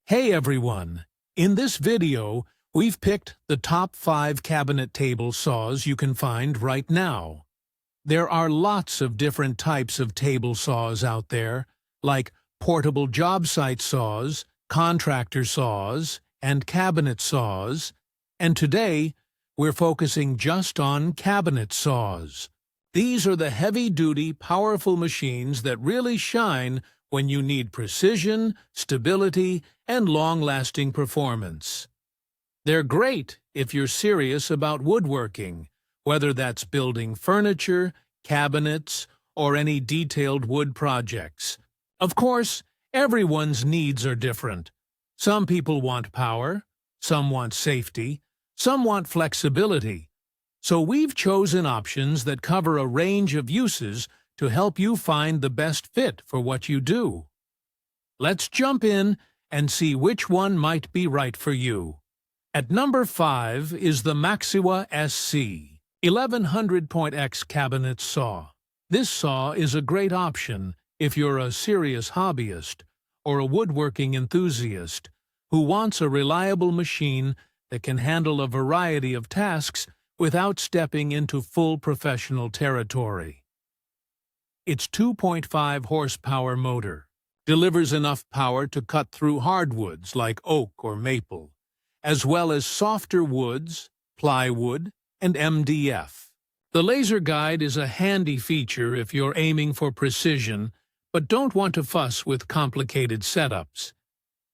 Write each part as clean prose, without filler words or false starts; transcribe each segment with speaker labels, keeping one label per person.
Speaker 1: Hey everyone! In this video, we've picked the top 5 cabinet table saws you can find right now. There are lots of different types of table saws out there, like portable job site saws, contractor saws, and cabinet saws, and today we're focusing just on cabinet saws. These are the heavy-duty, powerful machines that really shine when you need precision, stability, and long-lasting performance. They're great if you're serious about woodworking, whether that's building furniture, cabinets, or any detailed wood projects. Of course, everyone's needs are different. Some people want power, some want safety, some want flexibility. So we've chosen options that cover a range of uses to help you find the best fit for what you do. Let's jump in and see which one might be right for you. At number 5 is the Maksiwa SC.1100.X Cabinet Saw. This saw is a great option if you're a serious hobbyist or a woodworking enthusiast who wants a reliable machine that can handle a variety of tasks without stepping into full professional territory. Its 2.5 horsepower motor delivers enough power to cut through hardwoods like oak or maple, as well as softer woods, plywood, and MDF. The laser guide is a handy feature if you're aiming for precision but don't want to fuss with complicated setups.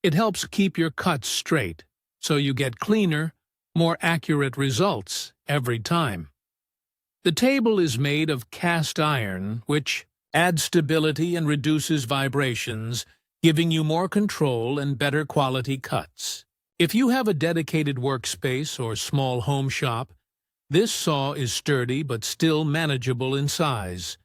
Speaker 1: It helps keep your cuts straight, so you get cleaner, more accurate results every time. The table is made of cast iron, which adds stability and reduces vibrations, giving you more control and better quality cuts. If you have a dedicated workspace or small home shop, this saw is sturdy but still manageable in size.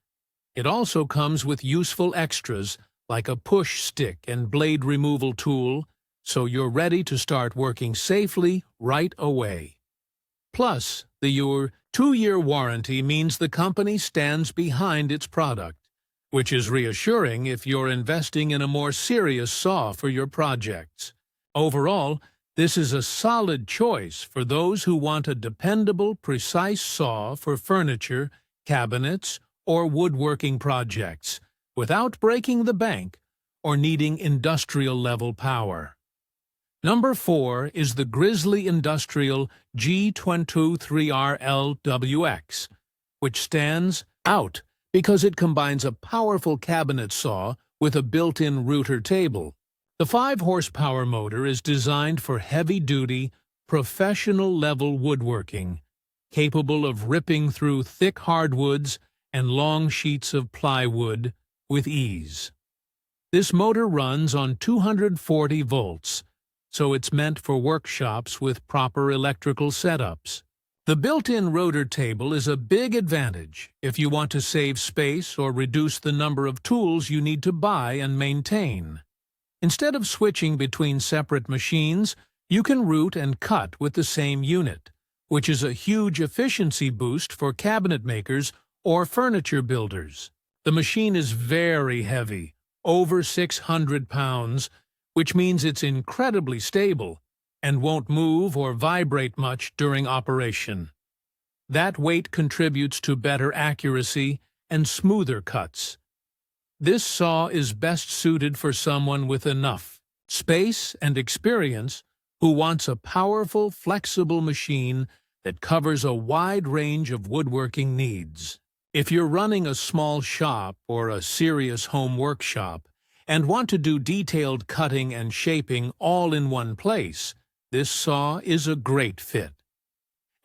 Speaker 1: It also comes with useful extras like a push stick and blade removal tool, so you're ready to start working safely right away. Plus, your 2-year warranty means the company stands behind its product, which is reassuring if you're investing in a more serious saw for your projects. Overall, this is a solid choice for those who want a dependable, precise saw for furniture, cabinets, or woodworking projects, without breaking the bank or needing industrial-level power. Number 4 is the Grizzly Industrial G1023RLWX, which stands out because it combines a powerful cabinet saw with a built-in router table. The 5-horsepower motor is designed for heavy-duty, professional-level woodworking, capable of ripping through thick hardwoods and long sheets of plywood with ease. This motor runs on 240 volts, so it's meant for workshops with proper electrical setups. The built-in rotor table is a big advantage if you want to save space or reduce the number of tools you need to buy and maintain. Instead of switching between separate machines, you can route and cut with the same unit, which is a huge efficiency boost for cabinet makers or furniture builders. The machine is very heavy, over 600 pounds, which means it's incredibly stable and won't move or vibrate much during operation. That weight contributes to better accuracy and smoother cuts. This saw is best suited for someone with enough space and experience who wants a powerful, flexible machine that covers a wide range of woodworking needs. If you're running a small shop or a serious home workshop and want to do detailed cutting and shaping all in one place, this saw is a great fit.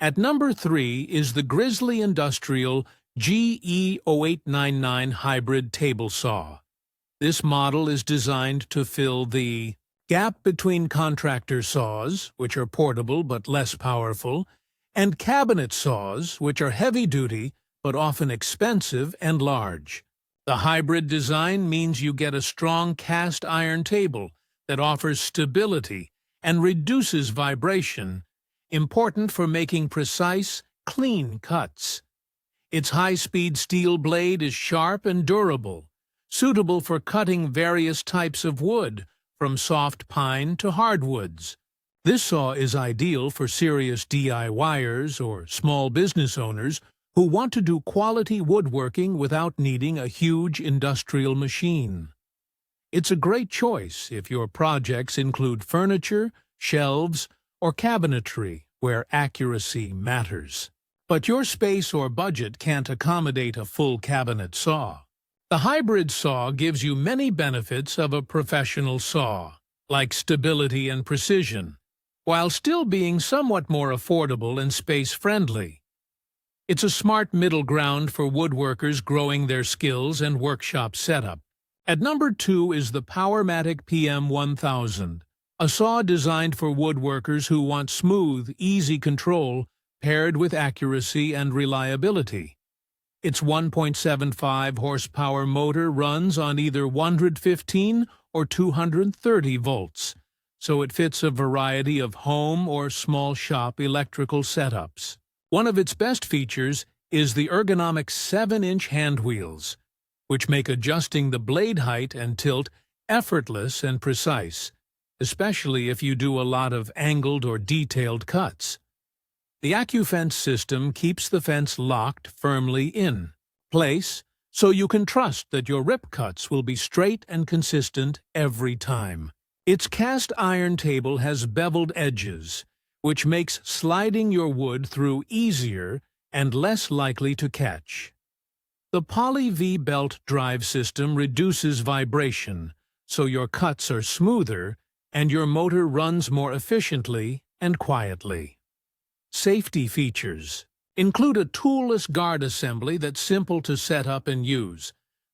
Speaker 1: At number 3 is the Grizzly Industrial GE0899 Hybrid Table Saw. This model is designed to fill the gap between contractor saws, which are portable but less powerful, and cabinet saws, which are heavy-duty but often expensive and large. The hybrid design means you get a strong cast iron table that offers stability and reduces vibration, important for making precise, clean cuts. Its high-speed steel blade is sharp and durable, suitable for cutting various types of wood, from soft pine to hardwoods. This saw is ideal for serious DIYers or small business owners who want to do quality woodworking without needing a huge industrial machine. It's a great choice if your projects include furniture, shelves, or cabinetry where accuracy matters. But your space or budget can't accommodate a full cabinet saw. The hybrid saw gives you many benefits of a professional saw, like stability and precision, while still being somewhat more affordable and space-friendly. It's a smart middle ground for woodworkers growing their skills and workshop setup. At number 2 is the Powermatic PM1000, a saw designed for woodworkers who want smooth, easy control paired with accuracy and reliability. Its 1.75 horsepower motor runs on either 115 or 230 volts, so it fits a variety of home or small shop electrical setups. One of its best features is the ergonomic 7-inch hand wheels, which make adjusting the blade height and tilt effortless and precise, especially if you do a lot of angled or detailed cuts. The AccuFence system keeps the fence locked firmly in place, so you can trust that your rip cuts will be straight and consistent every time. Its cast iron table has beveled edges, which makes sliding your wood through easier and less likely to catch. The Poly V-belt drive system reduces vibration, so your cuts are smoother and your motor runs more efficiently and quietly. Safety features include a toolless guard assembly that's simple to set up and use,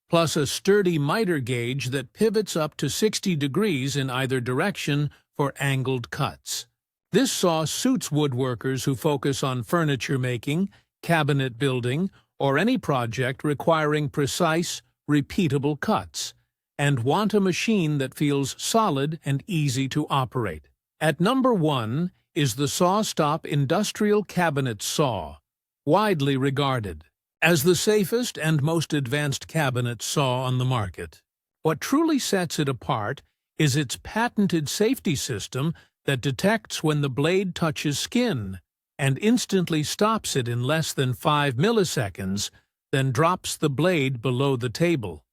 Speaker 1: plus a sturdy miter gauge that pivots up to 60 degrees in either direction for angled cuts. This saw suits woodworkers who focus on furniture making, cabinet building, or any project requiring precise, repeatable cuts, and want a machine that feels solid and easy to operate. At number 1 is the SawStop Industrial Cabinet Saw, widely regarded as the safest and most advanced cabinet saw on the market. What truly sets it apart is its patented safety system that detects when the blade touches skin and instantly stops it in less than 5 milliseconds, then drops the blade below the table.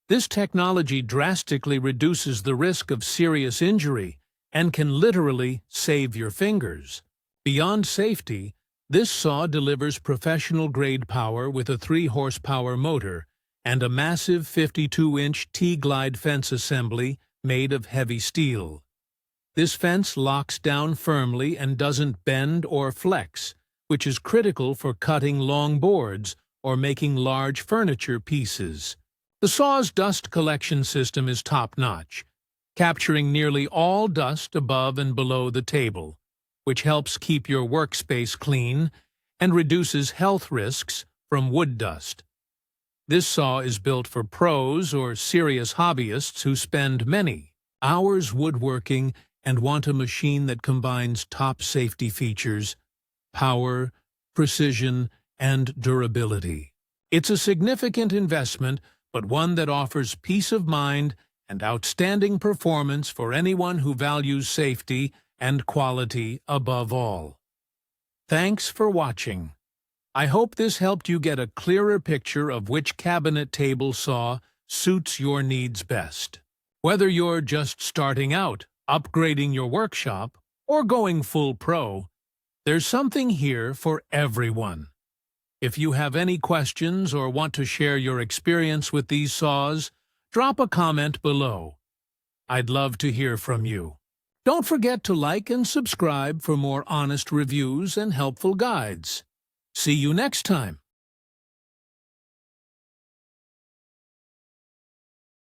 Speaker 1: This technology drastically reduces the risk of serious injury and can literally save your fingers. Beyond safety, this saw delivers professional-grade power with a 3-horsepower motor and a massive 52-inch T-glide fence assembly made of heavy steel. This fence locks down firmly and doesn't bend or flex, which is critical for cutting long boards or making large furniture pieces. The saw's dust collection system is top-notch, capturing nearly all dust above and below the table, which helps keep your workspace clean and reduces health risks from wood dust. This saw is built for pros or serious hobbyists who spend many hours woodworking and want a machine that combines top safety features, power, precision, and durability. It's a significant investment, but one that offers peace of mind and outstanding performance for anyone who values safety and quality above all. Thanks for watching. I hope this helped you get a clearer picture of which cabinet table saw suits your needs best. Whether you're just starting out, upgrading your workshop, or going full pro, there's something here for everyone. If you have any questions or want to share your experience with these saws, drop a comment below. I'd love to hear from you. Don't forget to like and subscribe for more honest reviews and helpful guides. See you next time.